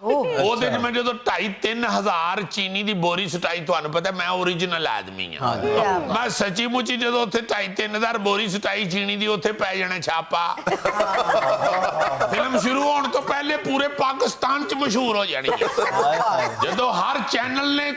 ਉਹਦੇ ਚ ਮੈਂ ਜਦੋਂ 2,5-3 ਹਜ਼ਾਰ ਚੀਨੀ ਦੀ ਬੋਰੀ ਸਟਾਈ, ਤੁਹਾਨੂੰ ਪਤਾ ਮੈਂ ਓਰੀਜਨਲ ਆਦਮੀ ਆ। ਮੈਂ ਸੱਚੀ ਮੁੱਚੀ ਜਦੋਂ ਉੱਥੇ 2,5-3 ਹਜ਼ਾਰ ਬੋਰੀ ਸਟਾਈ ਚੀਨੀ ਦੀ, ਉੱਥੇ ਪੈ ਜਾਣਾ ਛਾਪਾ। ਫਿਲਮ ਸ਼ੁਰੂ ਹੋਣ ਤੋਂ ਪਹਿਲੇ ਪੂਰੇ ਪਾਕਿਸਤਾਨ ਚ ਮਸ਼ਹੂਰ ਹੋ ਜਾਣੀ ਹੈ। ਜਦੋਂ ਹਰ ਚੈਨਲ ਨੇ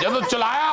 ਜਦੋਂ ਚਲਾਇਆ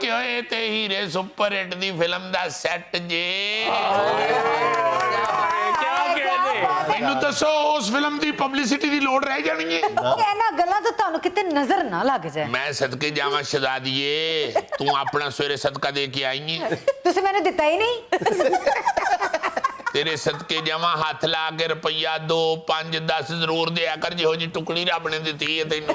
ਕਿ ਇਹ ਤੇ ਹੀਰੇ ਸੁਪਰ ਹਿੱਟ ਦੀ ਫਿਲਮ ਦਾ ਸੈੱਟ ਜੇ। ਮੈਨੂੰ ਦੱਸੋ ਉਸ ਫਿਲਮ ਦੀ ਪਬਲਿਸਿਟੀ ਦੀ ਲੋੜ ਰਹਿ ਜਾਣੀ ਹੈ? ਇਹਨਾਂ ਗੱਲਾਂ ਤੋਂ ਤੁਹਾਨੂੰ ਕਿਤੇ ਨਜ਼ਰ ਨਾ ਲੱਗ ਜਾਏ। ਮੈਂ ਸਦਕੇ ਜਾਵਾਂ ਸ਼ਹਜ਼ਾਦੀਏ, ਤੂੰ ਆਪਣਾ ਸਵੇਰੇ ਸਦਕਾ ਦੇ ਕੇ ਆਈ ਹੈ। ਤੁਸੀਂ ਮੈਨੂੰ ਦਿੱਤਾ ਹੀ ਨਹੀਂ। ਤੇਰੇ ਸਦਕੇ ਜਾਵਾਂ ਹੱਥ ਲਾ ਕੇ ਰੁਪਈਆ 2, 5, 10 ਜ਼ਰੂਰ ਦਿਆ ਕਰ, ਜਿਹੋ ਜੀ ਟੁਕੜੀ ਰੱਬ ਨੇ ਦਿੱਤੀ ਹੈ ਤੈਨੂੰ।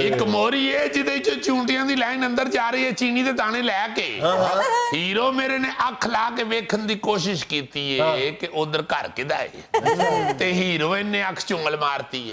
ਇੱਕ ਮੋਰੀ ਹੈ ਜਿਹਦੇ ਚ ਚਿਉਂਟੀਆਂ ਦੀ ਲਾਈਨ ਅੰਦਰ ਜਾ ਰਹੀ ਹੈ ਚੀਨੀ ਦੇ ਦਾਣੇ ਲੈ ਕੇ ਹੀਰੋ ਮੇਰੇ ਨੇ ਅੱਖ ਲਾ ਕੇ ਵੇਖਣ ਦੀ ਕੋਸ਼ਿਸ਼ ਕੀਤੀ ਹੈ ਕਿ ਉਧਰ ਘਰ ਕਿਹਦਾ ਹੈ ਤੇ ਹੀਰੋਇਨ ਨੇ ਅੱਖ ਚੁੰਗਲ ਮਾਰਤੀ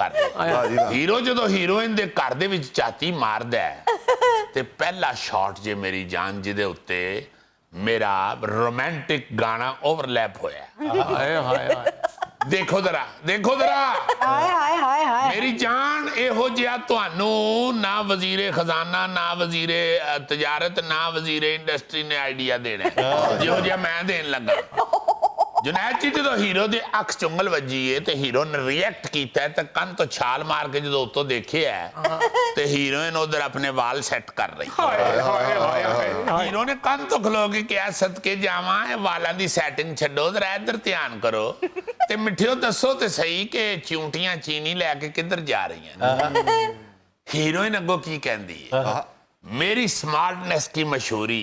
ਕਰ ਰਿਹਾ ਹੀਰੋ ਜਦੋਂ ਹੀਰੋਇਨ ਦੇ ਘਰ ਦੇ ਵਿੱਚ ਝਾਤੀ ਮਾਰਦਾ ਤੇ ਪਹਿਲਾ ਸ਼ਾਟ ਜੇ ਮੇਰੀ ਜਾਨ ਜਿਹਦੇ ਉੱਤੇ ਮੇਰਾ ਰੋਮਾਂਟਿਕ ਗਾਣਾ ਓਵਰਲੈਪ ਹੋਇਆ ਹਾਏ ਹਾਏ ਦੇਖੋ ਜ਼ਰਾ ਹਾਏ ਹਾਏ ਹਾਏ ਹਾਏ ਮੇਰੀ ਜਾਨ ਇਹੋ ਜਿਹਾ ਤੁਹਾਨੂੰ ਨਾ ਵਜ਼ੀਰੇ ਖਜ਼ਾਨਾ ਨਾ ਵਜ਼ੀਰੇ ਤਜਾਰਤ ਨਾ ਵਜ਼ੀਰੇ ਇੰਡਸਟਰੀ ਨੇ ਆਈਡੀਆ ਦੇਣਾ ਜਿਹੋ ਜਿਹਾ ਮੈਂ ਦੇਣ ਲੱਗਾ ਜੁਨੈਦ ਜੀ ਜਦੋਂ ਹੀਰੋ ਦੇ ਅੱਖ ਚੁੰਗਲ ਵੱਜੀ ਏ ਤੇ ਹੀਰੋ ਨੇ ਰਿਐਕਟ ਕੀਤਾ ਤਾਂ ਕੰਨ ਤੋਂ ਛਾਲ ਮਾਰ ਕੇ ਜਦੋਂ ਉੱਤੋਂ ਦੇਖਿਆ ਤੇ ਹੀਰੋਇਨ ਉਧਰ ਆਪਣੇ ਵਾਲ ਸੈੱਟ ਕਰ ਰਹੀ ਹੀਰੋ ਨੇ ਕੰਨ ਤੋਂ ਖਲੋ ਕੇ ਕਿਹਾ ਸਦਕੇ ਜਾਵਾਂ ਇਹ ਵਾਲਾਂ ਦੀ ਸੈਟਿੰਗ ਛੱਡੋ ਜ਼ਰਾ ਇੱਧਰ ਧਿਆਨ ਕਰੋ ਤੇ ਮਿੱਠਿਓ ਦੱਸੋ ਤੇ ਸਹੀ ਕਿ ਚਿਉਂਟੀਆਂ ਚੀਨੀ ਲੈ ਕੇ ਕਿੱਧਰ ਜਾ ਰਹੀਆਂ ਹੀਰੋਇਨ ਅੱਗੋਂ ਕੀ ਕਹਿੰਦੀ ਹੈ ਮੇਰੀ ਸਮਾਰਟਨੈਸ ਕੀ ਮਸ਼ਹੂਰੀ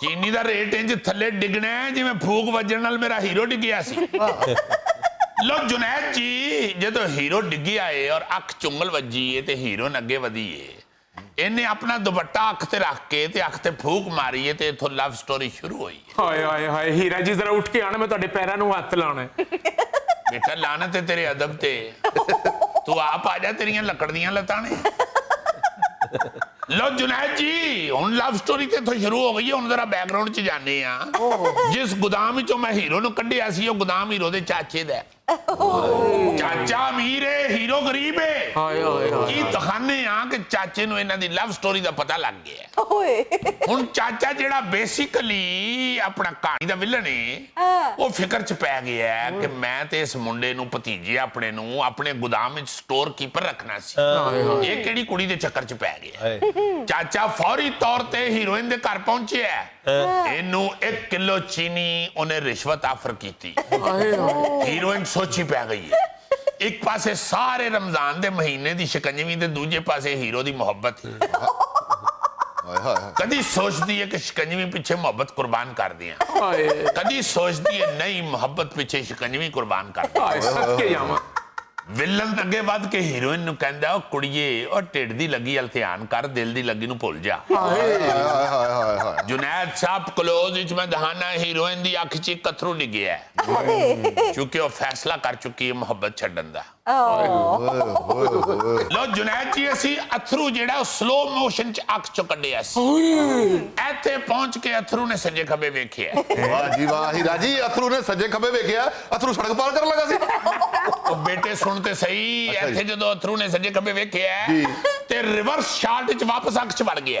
ਚੀਨੀ ਦਾ ਰੇਟ ਇੰਜ ਥੱਲੇ ਡਿੱਗਣਾ ਜਿਵੇਂ ਫੂਕ ਵੱਜਣ ਨਾਲ ਮੇਰਾ ਹੀਰੋ ਡਿੱਗਿਆ ਸੀ ਲੋ ਜੁਨੈਦ ਜੀ ਜਦੋਂ ਹੀਰੋ ਡਿੱਗਿਆ ਏ ਔਰ ਅੱਖ ਚੁੰਗਲ ਵੱਜੀ ਏ ਤੇ ਹੀਰੋ ਨੇ ਅੱਗੇ ਵਧੀ ਏ ਇਹਨੇ ਆਪਣਾ ਦੁਪੱਟਾ ਅੱਖ ਤੇ ਰੱਖ ਕੇ ਤੇ ਅੱਖ ਤੇ ਫੂਕ ਮਾਰੀ ਏ ਤੇ ਇਥੋਂ ਲਵ ਸਟੋਰੀ ਸ਼ੁਰੂ ਹੋਈ ਹਾਏ ਹਾਏ ਹਾਏ ਹੀਰਾ ਜੀ ਜ਼ਰਾ ਉੱਠ ਕੇ ਆਣਾ ਮੈਂ ਤੁਹਾਡੇ ਪੈਰਾਂ ਨੂੰ ਹੱਥ ਲਾਉਣਾ ਬੇਟਾ ਲਾਨਤ ਹੈ ਤੇਰੇ ਅਦਬ ਤੇ ਤੂੰ ਆਪ ਆ ਜਾ ਤੇਰੀਆਂ ਲੱਕੜ ਦੀਆਂ ਲੱਤਾਂ ਨੇ ਲੋ ਜੁਨੈਦ ਜੀ ਹੁਣ ਲਵ ਸਟੋਰੀ ਤੇ ਇੱਥੋਂ ਸ਼ੁਰੂ ਹੋ ਗਈ ਹੈ ਹੁਣ ਜ਼ਰਾ ਬੈਕਗ੍ਰਾਉਂਡ 'ਚ ਜਾਂਦੇ ਆ ਜਿਸ ਗੋਦਾਮ ਵਿੱਚੋਂ ਮੈਂ ਹੀਰੋ ਨੂੰ ਕੱਢਿਆ ਸੀ ਉਹ ਗੋਦਾਮ ਹੀਰੋ ਦੇ ਚਾਚੇ ਦਾ ਚਾਚਾ ਅਮੀਰ ਹੈ ਹੀਰੋ ਗਰੀਬ ਹੈ ਹਾਏ ਹਾਏ ਕੀ ਦਿਖਾਣੇ ਆ ਕਿ ਚਾਚੇ ਨੂੰ ਇਹਨਾਂ ਦੀ ਲਵ ਸਟੋਰੀ ਦਾ ਪਤਾ ਲੱਗ ਗਿਆ ਹੁਣ ਚਾਚਾ ਜਿਹੜਾ ਬੇਸਿਕਲੀ ਆਪਣਾ ਕਹਾਣੀ ਦਾ ਵਿਲਨ ਹੈ ਉਹ ਫਿਕਰ 'ਚ ਪੈ ਗਿਆ ਕਿ ਮੈਂ ਤੇ ਇਸ ਮੁੰਡੇ ਨੂੰ ਭਤੀਜੇ ਆਪਣੇ ਨੂੰ ਆਪਣੇ ਗੋਦਾਮ ਵਿੱਚ ਸਟੋਰ ਕੀਪਰ ਰੱਖਣਾ ਸੀ ਇਹ ਕਿਹੜੀ ਕੁੜੀ ਦੇ ਚੱਕਰ 'ਚ ਪੈ ਗਿਆ ਚਾਚਾ ਫੌਰੀ ਤੌਰ ਤੇ ਹੀਰੋਇਨ ਦੇ ਘਰ ਪਹੁੰਚਿਆ ਇਹਨੂੰ 1 ਕਿਲੋ ਚੀਨੀ ਉਹਨੇ ਰਿਸ਼ਵਤ ਆਫਰ ਕੀਤੀ ਹੀਰੋਇਨ ਸੋਚੀ ਪੈ ਗਈ ਹੈ ਇੱਕ ਪਾਸੇ ਸਾਰੇ ਰਮਜ਼ਾਨ ਦੇ ਮਹੀਨੇ ਦੀ ਸ਼ਿਕੰਜਵੀ ਤੇ ਦੂਜੇ ਪਾਸੇ ਹੀਰੋ ਦੀ ਮੁਹੱਬਤ ਕਦੀ ਸੋਚਦੀ ਹੈ ਕਿ ਸ਼ਿਕੰਜਵੀ ਪਿੱਛੇ ਮੁਹੱਬਤ ਕੁਰਬਾਨ ਕਰ ਦਿਆਂ ਕਦੀ ਸੋਚਦੀ ਹੈ ਨਹੀਂ ਮੁਹੱਬਤ ਪਿੱਛੇ ਸ਼ਿਕੰਜਵੀ ਕੁਰਬਾਨ ਕਰ ਦਿਆਂ ਸਦਕੇ ਜਾਵਾਂ ਵਿਲਨ ਅੱਗੇ ਵੱਧ ਕੇ ਹੀਰੋਇਨ ਨੂੰ ਕਹਿੰਦਾ ਉਹ ਕੁੜੀਏ ਉਹ ਢਿੱਡ ਦੀ ਲੱਗੀ ਵੱਲ ਧਿਆਨ ਕਰ ਦਿਲ ਦੀ ਲੱਗੀ ਨੂੰ ਭੁੱਲ ਜਾ ਜੁਨੈਦ ਸਾਹਿਬ ਕਲੋਜ਼ ਵਿੱਚ ਮੈਂ ਦਹਾਨਾ ਹੀਰੋਇਨ ਦੀ ਅੱਖ 'ਚ ਇੱਕ ਅਥਰੂ ਡਿੱਗਿਆ ਕਿਉਂਕਿ ਉਹ ਫੈਸਲਾ ਕਰ ਚੁੱਕੀ ਹੈ ਮੁਹੱਬਤ ਛੱਡਣ ਦਾ ਲੋ ਜੁਨੈਦ ਜੀ ਅਸੀਂ ਅਥਰੂ ਜਿਹੜਾ ਉਹ ਸਲੋ ਮੋਸ਼ਨ 'ਚ ਅੱਖ 'ਚੋਂ ਕੱਢਿਆ ਸੀ ਇੱਥੇ ਪਹੁੰਚ ਕੇ ਅਥਰੂ ਨੇ ਸੱਜੇ ਖੱਬੇ ਵੇਖਿਆ ਵਾਹ ਜੀ ਵਾਹ ਹੀਰਾ ਜੀ ਅਥਰੂ ਨੇ ਸੱਜੇ ਖੱਬੇ ਵੇਖਿਆ ਅਥਰੂ ਸੜਕ ਪਾਰ ਕਰਨ ਲੱਗਾ ਸੀ ਉਹ ਬੇਟੇ ਸੁਣ ਤੇ ਸਹੀ ਇੱਥੇ ਜਦੋਂ ਅਥਰੂ ਨੇ ਸੱਜੇ ਖੱਬੇ ਵੇਖਿਆ ਤੇ ਰਿਵਰਸ ਸ਼ਾਟ 'ਚ ਵਾਪਸ ਅੱਖ 'ਚ ਵੜ ਗਿਆ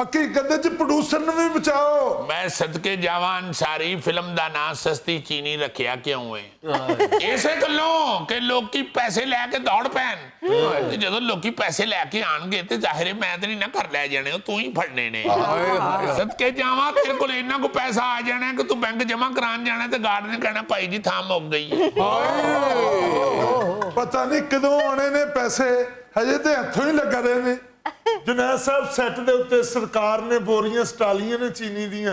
ਹਕੀਕਤ ਵਿੱਚ ਪ੍ਰੋਡਿਊਸਰ ਨੂੰ ਵੀ ਬਚਾਓ। ਮੈਂ ਸਦਕੇ ਜਾਵਾਂ ਸਾਰੀ ਫਿਲਮ ਦਾ ਨਾਂ ਸਸਤੀ ਚੀਨੀ ਰੱਖਿਆ ਕਿਉਂ ਹੈ? ਇਸੇ ਗੱਲੋਂ ਕਿ ਲੋਕੀ ਪੈਸੇ ਲੈ ਕੇ ਦੌੜ ਪੈਣ, ਤੇ ਜਦੋਂ ਲੋਕੀ ਪੈਸੇ ਲੈ ਕੇ ਆਣਗੇ ਤੇ ਜ਼ਾਹਿਰ ਮੈਂ ਤੇ ਨਹੀਂ ਨਾ ਘਰ ਲੈ ਜਾਣੇ, ਉਹ ਤੂੰ ਹੀ ਫੜਨੇ ਨੇ। ਸਦਕੇ ਜਾਵਾਂ ਤੇਰੇ ਕੋਲ ਇੰਨਾ ਕੋ ਪੈਸਾ ਆ ਜਾਣਾ ਕਿ ਤੂੰ ਬੈਂਕ ਜਮਾ ਕਰਾਉਣ ਜਾਣਾ ਤੇ ਗਾਰਡ ਨੇ ਕਹਿਣਾ ਭਾਈ ਜੀ ਥਾਂ ਮੁੱਕ ਗਈ ਹੈ। ਪਤਾ ਨਹੀਂ ਕਦੋਂ ਆਉਣੇ ਨੇ ਪੈਸੇ, ਹਜੇ ਤੇ ਹੱਥੋਂ ਹੀ ਲੱਗਾ ਰਹੇ ਨੇ। ਜੁਨੈਦ ਸਾਹਿਬ ਸੈੱਟ ਦੇ ਉੱਤੇ ਸਰਕਾਰ ਨੇ ਬੋਰੀਆਂ ਸਟਾਲੀਆਂ ਨੇ ਚੀਨੀ ਦੀਆਂ।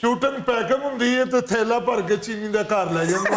ਸ਼ੂਟਿੰਗ ਪੈਕਅਪ ਹੁੰਦੀ ਹੈ ਤੇ ਥੈਲਾ ਭਰ ਕੇ ਚੀਨੀ ਦਾ ਘਰ ਲੈ ਜਾਂਦੇ ਨੇ।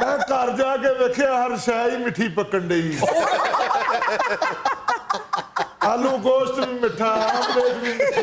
ਮੈਂ ਘਰ ਜਾ ਕੇ ਵੇਖਿਆ ਹਰ ਸ਼ੈ ਹੀ ਮਿੱਠੀ ਪੱਕਣ ਡਈ। ਆਲੂ ਗੋਸ਼ਤ ਵੀ ਮਿੱਠਾ, ਆਮਲੇਟ ਵੀ ਮਿੱਠੇ।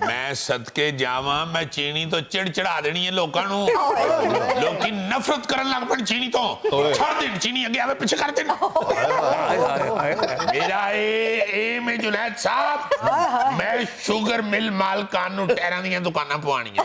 ਮੈਂ ਸਦਕੇ ਜਾਵਾਂ ਮੈਂ ਚੀਨੀ ਤੋਂ ਚਿੜ ਚੜਾ ਦੇਣੀ ਹੈ ਲੋਕਾਂ ਨੂੰ। ਲੋਕੀ ਨਫ਼ਰਤ ਕਰਨ ਲੱਗ ਪਣ ਚੀਨੀ ਤੋਂ। ਛੱਡ ਦੇਣ ਚੀਨੀ, ਅੱਗੇ ਆਵੇ ਪਿੱਛੇ ਕਰ ਦੇਣ। ਮੇਰਾ ਇਹ ਮੈਂ ਜੁਨੈਦ ਸਾਹਿਬ ਮੈਂ ਸ਼ੂਗਰ ਮਿਲ ਮਾਲਕਾਂ ਨੂੰ ਟਾਇਰਾਂ ਦੀਆਂ ਦੁਕਾਨਾਂ ਪਵਾਉਣੀਆਂ।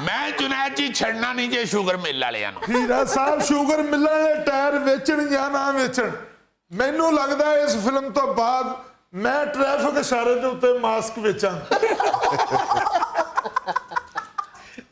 ਮੈਂ ਜੁਨੈਦ ਜੀ ਛੱਡਣਾ ਨਹੀਂ ਜੇ ਸ਼ੂਗਰ ਮਿਲ ਵਾਲਿਆਂ ਨੂੰ। ਹੀਰਾ ਸਾਹਿਬ ਸ਼ੂਗਰ ਮਿਲਾਂ ਦੇ ਟਾਇਰ ਵੇਚਣ ਜਾਂ ਨਾ ਵੇਚਣ, ਮੈਨੂੰ ਲੱਗਦਾ ਇਸ ਫਿਲਮ ਤੋਂ ਬਾਅਦ ਮੈਂ ਟ੍ਰੈਫਿਕ ਇਸ਼ਾਰੇ ਦੇ ਉੱਤੇ ਮਾਸਕ ਵੇਚਾਂ।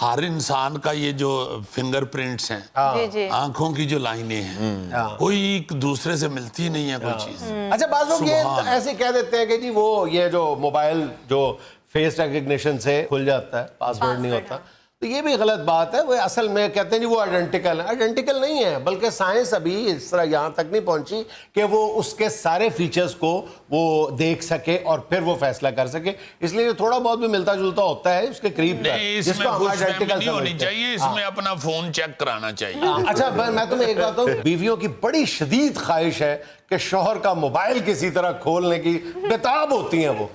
ہر انسان کا یہ جو فنگر پرنٹس ہیں جی جی آنکھوں کی جو لائنیں ہیں کوئی ایک دوسرے سے ملتی نہیں ہے کوئی چیز. اچھا بعض لوگ یہ ایسے کہہ دیتے ہیں کہ جی وہ یہ جو موبائل جو فیس ریکگنیشن سے کھل جاتا ہے پاسورڈ نہیں ہوتا, تو یہ بھی غلط بات ہے. وہ اصل میں کہتے ہیں جی وہ آئیڈینٹیکل ہے, آئیڈینٹیکل نہیں ہے, بلکہ سائنس ابھی اس طرح یہاں تک نہیں پہنچی کہ وہ اس کے سارے فیچرز کو وہ دیکھ سکے اور پھر وہ فیصلہ کر سکے. اس لیے تھوڑا بہت بھی ملتا جلتا ہوتا ہے اس کے قریب کا, نہیں, اس جس میں کو ہم خوش فہمی آئیڈینٹیکل نہیں ہونی سمجھتے ہیں. چاہیے, اس میں اپنا فون چیک کرانا چاہیے. اچھا میں تمہیں ایک بات ہوں, بیویوں کی بڑی شدید خواہش ہے کہ شوہر کا موبائل کسی طرح کھولنے کی بےتاب ہوتی ہیں وہ.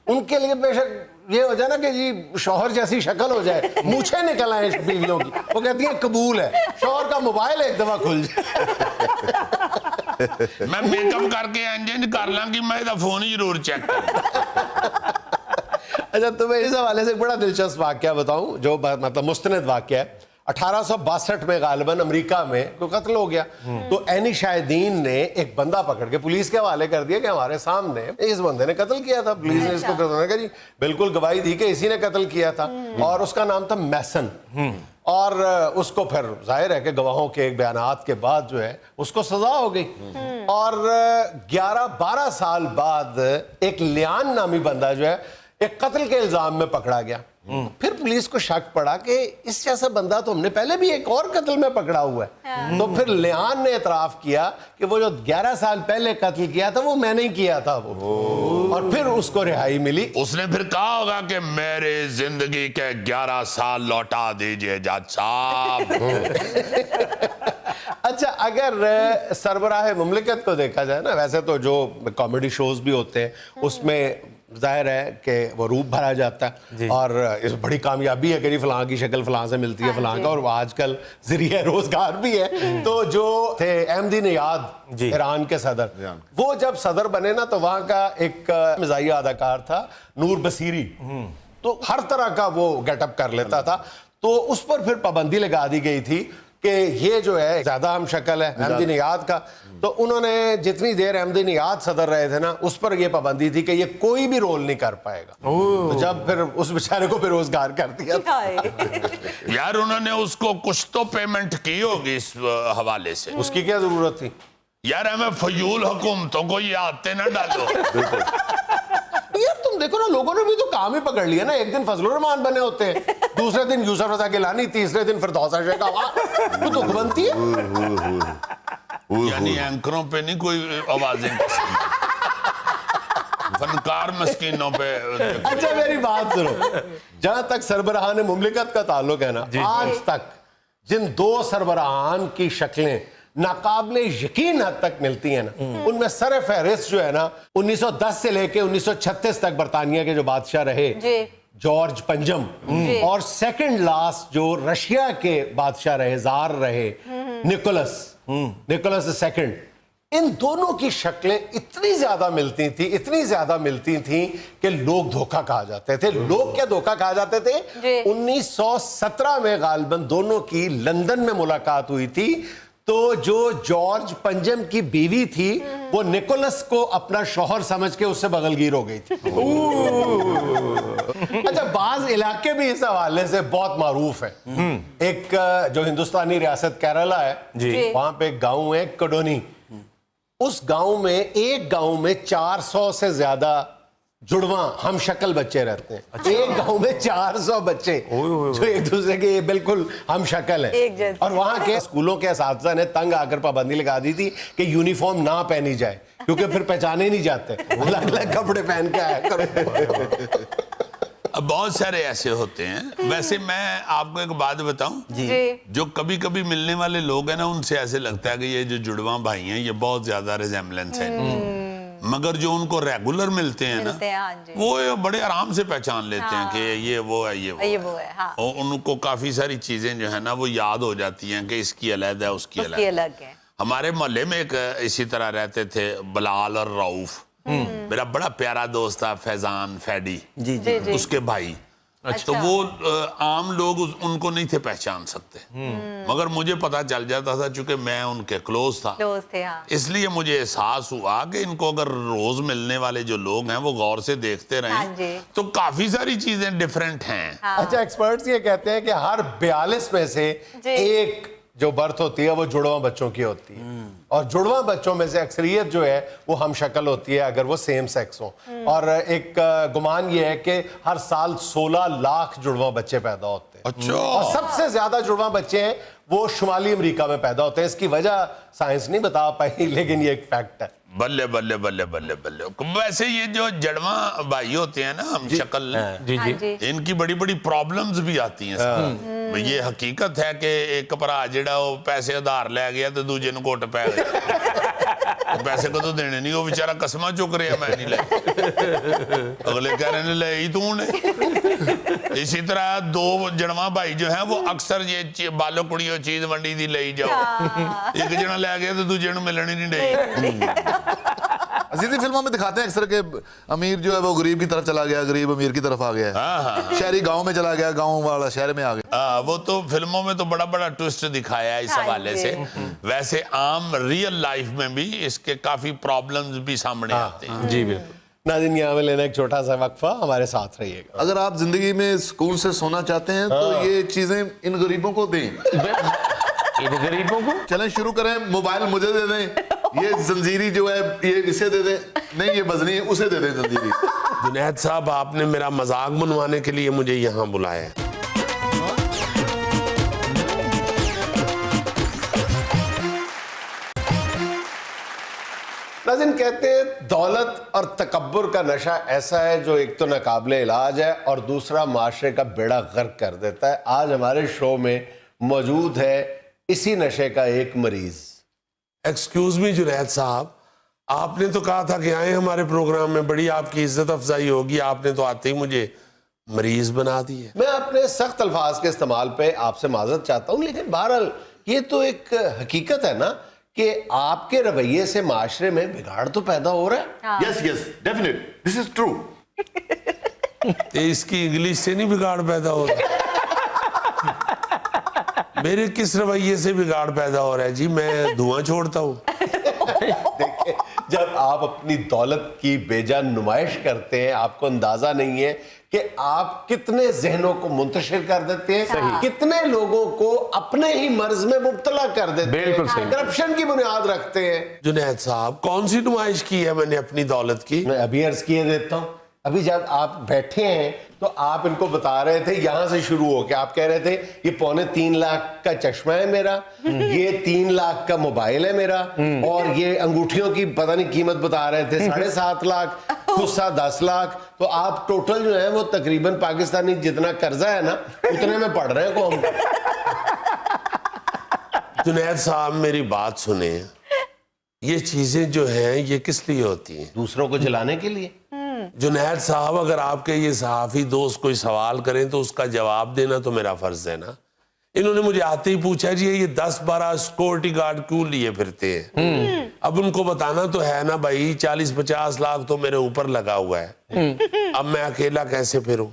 ان کے لیے بے شک یہ ہو جائے نا کہ جی شوہر جیسی شکل ہو جائے, مونچھیں نکل آئیں بیویوں کی, وہ کہتی ہیں قبول ہے شوہر کا موبائل ایک دفعہ کھل جائے. میں میک اپ کر کے انجن کر لوں گی, میں فون ہی ضرور چیک کروں. اچھا تمہیں اس حوالے سے ایک بڑا دلچسپ واقعہ بتاؤں جو مطلب مستند واقعہ ہے. 1862 میں غالباً امریکہ میں کوئی قتل ہو گیا, تو اینی شاہدین نے ایک بندہ پکڑ کے پولیس کے حوالے کر دیا کہ ہمارے سامنے اس بندے نے قتل کیا تھا. پولیس نے اس کو کہا جی بالکل گواہی دی کہ اسی نے قتل کیا تھا, اور اس کا نام تھا میسن. اور اس کو پھر ظاہر ہے کہ گواہوں کے ایک بیانات کے بعد جو ہے اس کو سزا ہو گئی, اور 11-12 سال بعد ایک لیان نامی بندہ جو ہے ایک قتل کے الزام میں پکڑا گیا. پھر پولیس کو شک پڑا کہ اس جیسا بندہ تو ہم نے پہلے بھی ایک اور قتل میں پکڑا ہوا ہے. تو پھر لیان نے اعتراف کیا کہ وہ جو 11 سال پہلے قتل کیا تھا وہ میں نے کیا تھا وہ, اور پھر اس کو رہائی ملی. اس نے پھر کہا ہوگا کہ میرے زندگی کے 11 سال لوٹا دیجئے جج صاحب. اچھا اگر سربراہ مملکت کو دیکھا جائے نا, ویسے تو جو کامیڈی شوز بھی ہوتے ہیں اس میں ظاہر ہے کہ وہ روپ بھرا جاتا ہے, اور اس بڑی کامیابی ہے کہ جی فلاں کی شکل فلاں سے ملتی ہے فلاں کا, اور وہ آج کل ذریعہ روزگار بھی ہے. تو جو تھے احمدی نژاد ایران کے صدر, وہ جب صدر بنے نا تو وہاں کا ایک مزاحیہ اداکار تھا نور بصیری, تو ہر طرح کا وہ گیٹ اپ کر لیتا تھا. تو اس پر پھر پابندی لگا دی گئی تھی کہ یہ جو ہے زیادہ ہم شکل ہے احمدی نژاد کا, تو انہوں نے جتنی دیر احمدی نژاد صدر رہے تھے نا اس پر یہ پابندی تھی کہ یہ کوئی بھی رول نہیں کر پائے گا. تو جب پھر اس بیچارے کو بے روزگار کر دیا. یار انہوں نے اس کو کچھ تو پیمنٹ کی ہوگی اس حوالے سے. اس کی کیا ضرورت تھی یار, ہمیں فضول حکومتوں کو یہ آتے نہ ڈالو. یار تم دیکھو نا, لوگوں نے بھی تو کام ہی پکڑ لیا نا. ایک دن فضل الرحمان بنے ہوتے ہیں, دوسرے دن یوسف رضا گیلانی, تیسرے دن فردوس شیخ کا تو بنتی ہے. یعنی اینکروں پہ نہیں کوئی آوازیں, فنکار مسکینوں پہ. اچھا میری بات سنو, جہاں تک سربراہان مملکت کا تعلق ہے نا, آج تک جن 2 سربراہان کی شکلیں ناقابل یقین حد تک ملتی ہیں نا, ان میں سر فہرست جو ہے نا 1910 سے لے کے 1936 تک برطانیہ کے جو بادشاہ رہے جارج پنجم, اور سیکنڈ لاسٹ جو رشیا کے بادشاہ رہے زار رہے نکولس سیکنڈ, ان دونوں کی شکلیں اتنی زیادہ ملتی تھیں کہ لوگ دھوکہ کہا جاتے تھے. لوگ کیا دھوکہ کہا جاتے تھے. 1917 میں غالباً دونوں کی لندن میں ملاقات ہوئی تھی, تو جو جارج پنجم کی بیوی تھی وہ نکولس کو اپنا شوہر سمجھ کے اس سے بغل گیر ہو گئی تھی. اچھا بعض علاقے بھی اس حوالے سے بہت معروف ہیں. ایک جو ہندوستانی ریاست کیرلا ہے, وہاں پہ ایک گاؤں ہے کڈونی. اس گاؤں میں ایک گاؤں میں 400 سے زیادہ جڑواں ہم شکل بچے رہتے ہیں. ایک گاؤں میں 400 بچے جو ایک دوسرے کے بالکل ہم شکل ہیں. اور وہاں کے اسکولوں کے اساتذہ نے تنگ آ کر پابندی لگا دی تھی کہ یونیفارم نہ پہنی جائے, کیونکہ پھر پہچانے نہیں جاتے, الگ الگ کپڑے پہن کے آیا کرو. بہت سارے ایسے ہوتے ہیں. ویسے میں آپ کو ایک بات بتاؤں, جو کبھی کبھی ملنے والے لوگ ہیں نا, ان سے ایسے لگتا ہے کہ یہ جو جڑواں بھائی ہیں یہ بہت زیادہ ریزیمبلنس ہے, مگر جو ان کو ریگولر ملتے ہیں نا وہ بڑے آرام سے پہچان لیتے ہیں کہ یہ وہ ہے, یہ وہ ہے. ان کو کافی ساری چیزیں جو ہے نا وہ یاد ہو جاتی ہیں کہ اس کی علیحدہ ہے, اس کی الگ ہے. ہمارے محلے میں ایک اسی طرح رہتے تھے بلال اور رؤوف, میرا بڑا پیارا دوست تھا فیضان فیڈی, اس کے بھائی. تو وہ عام لوگ ان کو نہیں تھے پہچان سکتے، مگر مجھے پتا چل جاتا تھا چونکہ میں ان کے کلوز تھا، دوست تھے ہاں. اس لیے مجھے احساس ہوا کہ ان کو اگر روز ملنے والے جو لوگ ہیں وہ غور سے دیکھتے ہاں رہیں جی. تو کافی ساری چیزیں ڈیفرنٹ ہیں. اچھا ایکسپرٹس یہ کہتے ہیں کہ ہر 42 میں سے جی. ایک جو برتھ ہوتی ہے وہ جڑواں بچوں کی ہوتی ہے، اور جڑواں بچوں میں سے اکثریت جو ہے وہ ہم شکل ہوتی ہے اگر وہ سیم سیکس ہوں، اور ایک گمان یہ ہے کہ ہر سال 16 لاکھ جڑواں بچے پیدا ہوتے ہیں، اچھا. اور سب سے زیادہ جڑواں بچے ہیں وہ شمالی امریکہ میں پیدا ہوتے ہیں. اس کی وجہ سائنس نہیں بتا پائی لیکن یہ ایک فیکٹ ہے. بلے بلے بلے بلے بلے. ویسے یہ جو جڑواں بھائی ہوتے ہیں نا ہم شکل، جی ہاں جی. ان کی بڑی بڑی پرابلمز بھی آتی ہیں. یہ حقیقت ہے کہ ایک بھرا جڑا وہ پیسے ادھار لے گیا تو دوجے نو گھٹ پے گیا، پیسے کو تو دینے نہیں، وہ بیچارہ قسمہ چک رہے ہیں میں نہیں لے، اگلے کہہ رہے ہیں لے ہی تو نے. اسی طرح دو جڑواں بھائی جو ہیں وہ اکثر یہ بالو کڑیوں چیز منڈی دی لے جاؤ، ایک جنا لے گیا تو دوجے نو ملنی نہیں ڈی. عزیزی فلموں میں دکھاتے ہیں اکثر کہ امیر جو ہے وہ غریب کی طرف چلا گیا، غریب امیر کی طرف آ گیا، شہری گاؤں میں چلا گیا، گاؤں والا شہر میں آ گیا. وہ تو فلموں میں تو بڑا بڑا ٹوسٹ دکھایا ہے اس حوالے سے. ویسے عام ریئل لائف میں بھی اس کے کافی پرابلمز بھی سامنے آتے ہیں. جی بالکل. ناظرین یہاں میں لینا ایک چھوٹا سا وقفہ، ہمارے ساتھ رہیے گا. اگر آپ زندگی میں سکون سے سونا چاہتے ہیں تو یہ چیزیں ان غریبوں کو دیں. یہ غریبوں کو چلیں شروع کریں. موبائل مجھے دے دیں، یہ زنجیری جو ہے یہ اسے دے دیں، نہیں یہ بزنی ہے اسے دے دیں زنجیری. جنید صاحب آپ نے میرا مذاق بنوانے کے لیے مجھے یہاں بلایا ہے. ناظرین کہتے ہیں دولت اور تکبر کا نشہ ایسا ہے جو ایک تو ناقابل علاج ہے اور دوسرا معاشرے کا بیڑا غرق کر دیتا ہے. آج ہمارے شو میں موجود ہے اسی نشے کا ایک مریض. ایکسکیوز می جنید صاحب، آپ نے تو کہا تھا کہ آئیں ہمارے پروگرام میں، بڑی آپ کی عزت افزائی ہوگی، آپ نے تو آتے ہی مجھے مریض بنا دی ہے. میں اپنے سخت الفاظ کے استعمال پہ آپ سے معذرت چاہتا ہوں، لیکن بہرحال یہ تو ایک حقیقت ہے نا کہ آپ کے رویے سے معاشرے میں بگاڑ تو پیدا ہو رہا ہے. یس یس ڈیفینیٹ دس از ٹرو. اس کی انگلش سے نہیں بگاڑ پیدا ہو رہا، میرے کس رویے سے بگاڑ پیدا ہو رہا ہے جی؟ میں دھواں چھوڑتا ہوں. دیکھیں جب آپ اپنی دولت کی بے جان نمائش کرتے ہیں آپ کو اندازہ نہیں ہے کہ آپ کتنے ذہنوں کو منتشر کر دیتے ہیں، کتنے لوگوں کو اپنے ہی مرض میں مبتلا کر دیتے ہیں، بالکل صحیح. کرپشن کی بنیاد رکھتے ہیں. جنید صاحب کون سی نمائش کی ہے میں نے اپنی دولت کی؟ میں ابھی عرض کیے دیتا ہوں. ابھی جب آپ بیٹھے ہیں تو آپ ان کو بتا رہے تھے یہاں سے شروع ہو کے، آپ کہہ رہے تھے یہ 3.25 لاکھ کا چشمہ ہے میرا، یہ 3 لاکھ کا موبائل ہے میرا، اور یہ انگوٹھیوں کی پتہ نہیں قیمت بتا رہے تھے 7.5 لاکھ، خصہ 10 لاکھ. تو آپ ٹوٹل جو ہے وہ تقریباً پاکستانی جتنا قرضہ ہے نا اتنے میں پڑھ رہے ہیں قوم کو. جنید صاحب میری بات سنیں، یہ چیزیں جو ہیں یہ کس لیے ہوتی ہیں؟ دوسروں کو جلانے کے لیے. جنید صاحب اگر آپ کے یہ صحافی دوست کوئی سوال کریں تو اس کا جواب دینا تو میرا فرض ہے نا. انہوں نے مجھے آتے ہی پوچھا جی یہ 10-12 سیکورٹی گارڈ کیوں لیے پھرتے ہیں؟ اب ان کو بتانا تو ہے نا بھائی 40-50 لاکھ تو میرے اوپر لگا ہوا ہے، اب میں اکیلا کیسے پھروں؟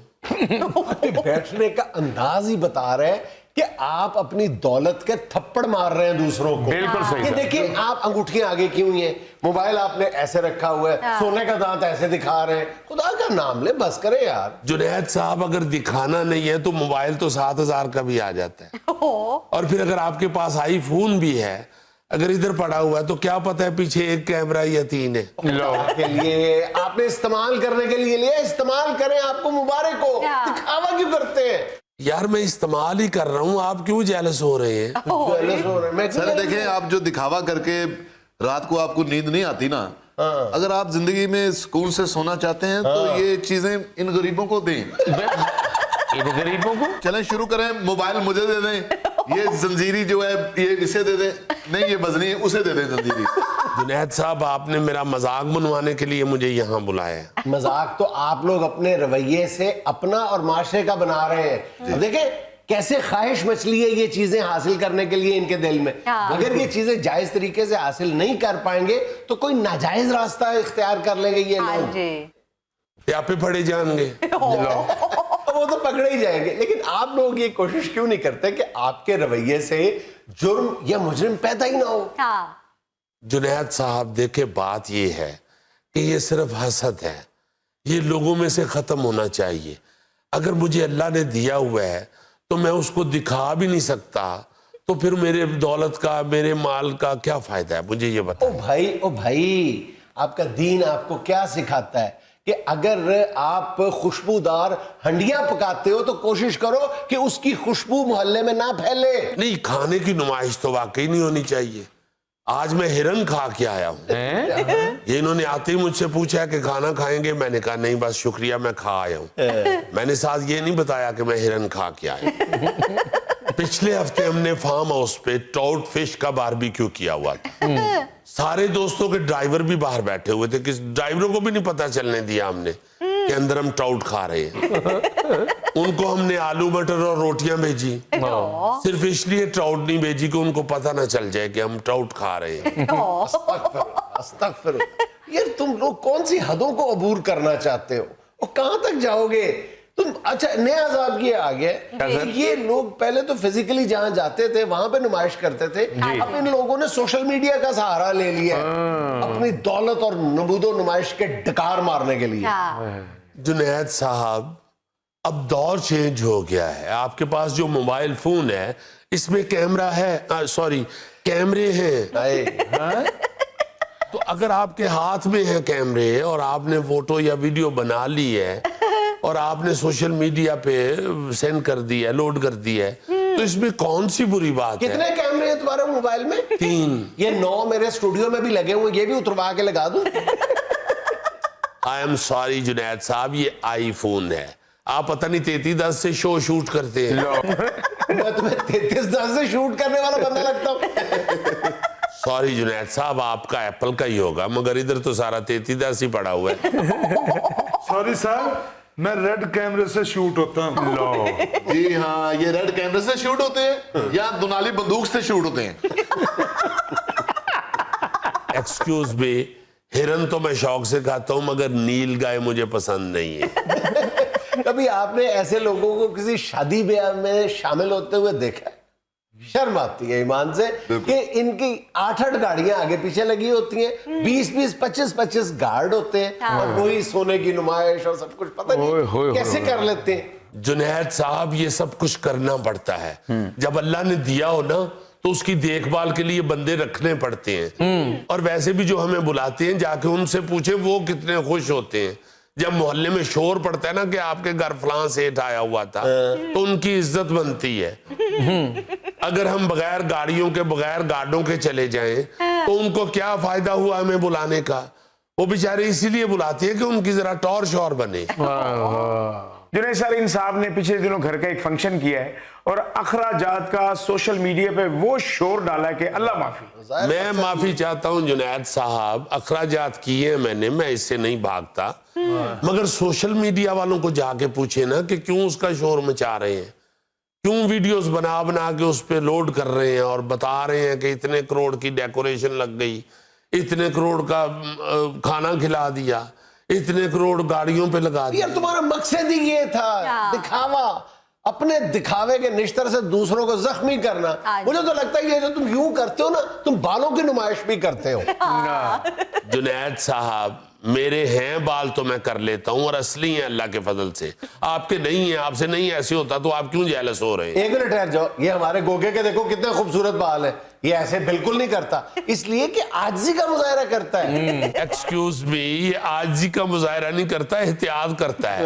بیٹھنے کا انداز ہی بتا رہے ہیں کہ آپ اپنی دولت کے تھپڑ مار رہے ہیں دوسروں کو. بالکل صحیح. یہ دیکھیں آپ انگوٹھیاں آگے کیوں ہیں، موبائل آپ نے ایسے رکھا ہوا ہے، سونے کا دانت ایسے دکھا رہے ہیں. خدا کا نام لے بس کرے یار. جنید صاحب اگر دکھانا نہیں ہے تو موبائل تو 7,000 کا بھی آ جاتا ہے، اور پھر اگر آپ کے پاس آئی فون بھی ہے اگر ادھر پڑا ہوا ہے تو کیا پتہ ہے پیچھے 1 کیمرہ یا 3 ہے. کے لیے آپ نے استعمال کرنے کے لیے لیا، استعمال کریں، آپ کو مبارک ہو. دکھاوا کیوں کرتے ہیں یار؟ میں استعمال ہی کر رہا ہوں، آپ کیوں جیلس ہو رہے ہیں؟ سر دیکھیں آپ جو دکھاوا کر کے رات کو آپ کو نیند نہیں آتی نا، اگر آپ زندگی میں سکون سے سونا چاہتے ہیں تو یہ چیزیں ان غریبوں کو دیں. یہ غریبوں کو چلیں شروع کریں. موبائل مجھے دے دیں، یہ زنجیری جو ہے یہ اسے دے دیں، نہیں یہ بزنی ہے اسے دے دیں زنجیری. جنید صاحب آپ نے میرا مذاق بنوانے کے لیے مجھے یہاں بلایا ہے. مذاق تو آپ لوگ اپنے رویے سے اپنا اور معاشرے کا بنا رہے ہیں. دیکھیں کیسے خواہش مچلی ہے یہ چیزیں حاصل کرنے کے لیے ان کے دل میں. اگر یہ چیزیں جائز طریقے سے حاصل نہیں کر پائیں گے تو کوئی ناجائز راستہ اختیار کر لیں گے یہ لوگ. یا پہ پڑے جان گے. وہ تو پکڑے ہی جائیں گے. لیکن آپ لوگ یہ کوشش کیوں نہیں کرتے کہ آپ کے رویے سے جرم یا مجرم پیدا ہی نہ ہو؟ ہاں جنید صاحب دیکھیں بات یہ ہے کہ یہ صرف حسد ہے, یہ لوگوں میں سے ختم ہونا چاہیے. اگر مجھے اللہ نے دیا ہوا ہے تو میں اس کو دکھا بھی نہیں سکتا, تو پھر میرے دولت کا, میرے مال کا کیا فائدہ ہے؟ مجھے یہ بتائیں. او بھائی آپ کا دین آپ کو کیا سکھاتا ہے کہ اگر آپ خوشبودار ہنڈیاں پکاتے ہو تو کوشش کرو کہ اس کی خوشبو محلے میں نہ پھیلے. نہیں, کھانے کی نمائش تو واقعی نہیں ہونی چاہیے. آج میں ہرن کھا کے آیا ہوں. یہ انہوں نے آتے ہی مجھ سے پوچھا کہ کھانا کھائیں گے, میں نے کہا نہیں بس شکریہ میں کھا آیا ہوں. میں نے ساتھ یہ نہیں بتایا کہ میں ہرن کھا کے آیا. پچھلے ہفتے ہم نے فارم ہاؤس پہ ٹراؤٹ فش کا باربیکیو کیا ہوا تھا. سارے دوستوں کے ڈرائیور بھی باہر بیٹھے ہوئے تھے, کس ڈرائیوروں کو بھی نہیں پتا چلنے دیا ہم نے کہ اندر ہم ٹراؤٹ کھا رہے ہیں. ان کو ہم نے آلو مٹر اور روٹیاں بھیجی, صرف اس لیے ٹراؤٹ نہیں بھیجی کہ ان کو پتہ نہ چل جائے کہ ہم ٹراؤٹ کھا رہے ہیں. استغفر. یار تم لوگ کون سی حدوں کو عبور کرنا چاہتے ہو, اور کہاں تک جاؤ گے تم؟ اچھا نیا عذاب یہ آ گیا, یہ لوگ پہلے تو فزیکلی جہاں جاتے تھے وہاں پہ نمائش کرتے تھے, اب ان لوگوں نے سوشل میڈیا کا سہارا لے لیا اپنی دولت اور نمود و نمائش کے ڈکار مارنے کے لیے. جنید صاحب اب دور چینج ہو گیا ہے. آپ کے پاس جو موبائل فون ہے اس میں کیمرہ ہے, سوری کیمرے ہیں. تو اگر آپ کے ہاتھ میں ہیں کیمرے اور آپ نے فوٹو یا ویڈیو بنا لی ہے اور آپ نے سوشل میڈیا پہ سینڈ کر دی ہے, لوڈ کر دی ہے, تو اس میں کون سی بری بات ہے؟ کتنے کیمرے ہیں تمہارے موبائل میں؟ 3. یہ 9 میرے اسٹوڈیو میں بھی لگے ہوئے, یہ بھی اتروا کے لگا دوں؟ آئی ایم سوری جنید صاحب, یہ آئی فون ہے. آپ پتہ نہیں 3310 سے شو شوٹ کرتے ہیں. میں تمہیں 3310 سے شوٹ کرنے والا بندہ لگتا ہوں. سوری جنید صاحب, آپ کا ایپل کا ہی ہوگا, مگر ادھر تو سارا 3310 ہی پڑا ہوا ہے. سوری صاحب, میں ریڈ کیمرے سے شوٹ ہوتا ہوں. لو جی ہاں, یہ ریڈ کیمرے سے شوٹ ہوتے ہیں یا دنالی بندوق سے شوٹ ہوتے ہیں؟ ایکسکیوز می, ہرن تو میں شوق سے کھاتا ہوں مگر نیل گائے مجھے پسند نہیں ہے. کبھی آپ نے ایسے لوگوں کو کسی شادی بیاہ میں شامل ہوتے ہوئے دیکھا ہے؟ شرم آتی ہے ایمان سے کہ ان کی 8 گاڑیاں آگے پیچھے لگی ہوتی ہیں, 20 25 گارڈ ہوتے ہیں, اور وہی سونے کی نمائش اور سب کچھ, پتہ نہیں کیسے کر لیتے ہیں. جنید صاحب یہ سب کچھ کرنا پڑتا ہے. جب اللہ نے دیا ہو نا تو اس کی دیکھ بھال کے لیے بندے رکھنے پڑتے ہیں. اور ویسے بھی جو ہمیں بلاتے ہیں جا کے ان سے پوچھیں وہ کتنے خوش ہوتے ہیں. جب محلے میں شور پڑتا ہے نا کہ آپ کے گھر فلاں سیٹ آیا ہوا تھا, تو ان کی عزت بنتی ہے. اگر ہم بغیر گاڑیوں کے, بغیر گارڈوں کے چلے جائیں تو ان کو کیا فائدہ ہوا ہمیں بلانے کا؟ وہ بیچارے اسی لیے بلاتے ہیں کہ ان کی ذرا ٹور شور بنے. جنید سر, ان صاحب نے پچھلے دنوں گھر کا ایک فنکشن کیا ہے اور اخراجات کا سوشل میڈیا پہ وہ شور ڈالا ہے کہ اللہ معافی. میں معافی چاہتا ہوں جنید صاحب, اخراجات کیے ہیں میں اس سے نہیں بھاگتا, مگر سوشل میڈیا والوں کو جا کے پوچھے نا کہ کیوں اس کا شور مچا رہے ہیں, کیوں ویڈیوز بنا کے اس پہ لوڈ کر رہے ہیں اور بتا رہے ہیں کہ اتنے کروڑ کی ڈیکوریشن لگ گئی, اتنے کروڑ کا کھانا کھلا دیا, اتنے کروڑ گاڑیوں پہ لگا دیا. یار تمہارا مقصد ہی یہ تھا, دکھاوا, اپنے دکھاوے کے نشتر سے دوسروں کو زخمی کرنا. مجھے تو لگتا ہے یہ جو تم یوں کرتے ہو نا, تم بالوں کی نمائش بھی کرتے ہو. جنید صاحب میرے ہیں بال تو میں کر لیتا ہوں, اور اصلی ہیں اللہ کے فضل سے, آپ کے نہیں ہیں, آپ سے نہیں ایسے ہوتا تو آپ کیوں جیلس ہو رہے ہیں؟ 1 منٹ ٹھہر جاؤ, یہ ہمارے گوگے کے دیکھو کتنے خوبصورت بال ہیں, یہ ایسے بالکل نہیں کرتا, اس لیے کہ عاجزی کا مظاہرہ کرتا ہے. ایکسکیوز می, یہ عاجزی کا مظاہرہ نہیں کرتا, احتیاط کرتا ہے.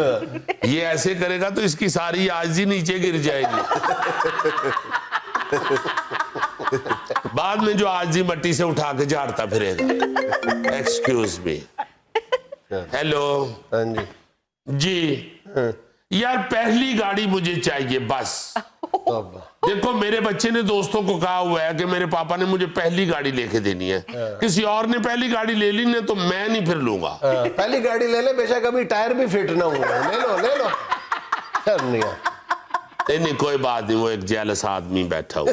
یہ ایسے کرے گا تو اس کی ساری عاجزی نیچے گر جائے گی. بعد میں جو عاجزی مٹی سے اٹھا کے جھاڑتا پھرے گا. Excuse me. ہیلو جی, یار پہلی گاڑی مجھے چاہیے بس. دیکھو میرے بچے نے دوستوں کو کہا ہوا ہے کہ میرے پاپا نے مجھے پہلی گاڑی لے کے دینی ہے. کسی اور نے پہلی گاڑی لے لی نا تو میں نہیں پھر لوں گا. پہلی گاڑی لے لے, بے شک ابھی ٹائر بھی فٹ نہ ہوا, لے لو. نہیں کوئی بات نہیں, وہ ایک جیلس آدمی بیٹھا ہوا.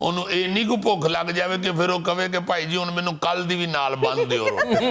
ਉਹਨੂੰ ਇੰਨੀ ਕੋ ਭੁੱਖ ਲੱਗ ਜਾਵੇ ਕਿ ਫਿਰ ਉਹ ਕਵੇ ਕਿ ਭਾਈ ਜੀ ਹੁਣ ਮੈਨੂੰ ਕੱਲ ਦੀ ਵੀ ਨਾਲ ਬੰਨ ਦਿਓ ਰੋਟੀ।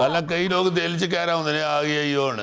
ਹਾਲਾਂਕਿ ਕਈ ਲੋਕ ਦਿਲ 'ਚ ਕਹਿ ਰਹੇ ਹੁੰਦੇ ਨੇ ਆ ਗਿਆ ਹੀ ਹੁਣ,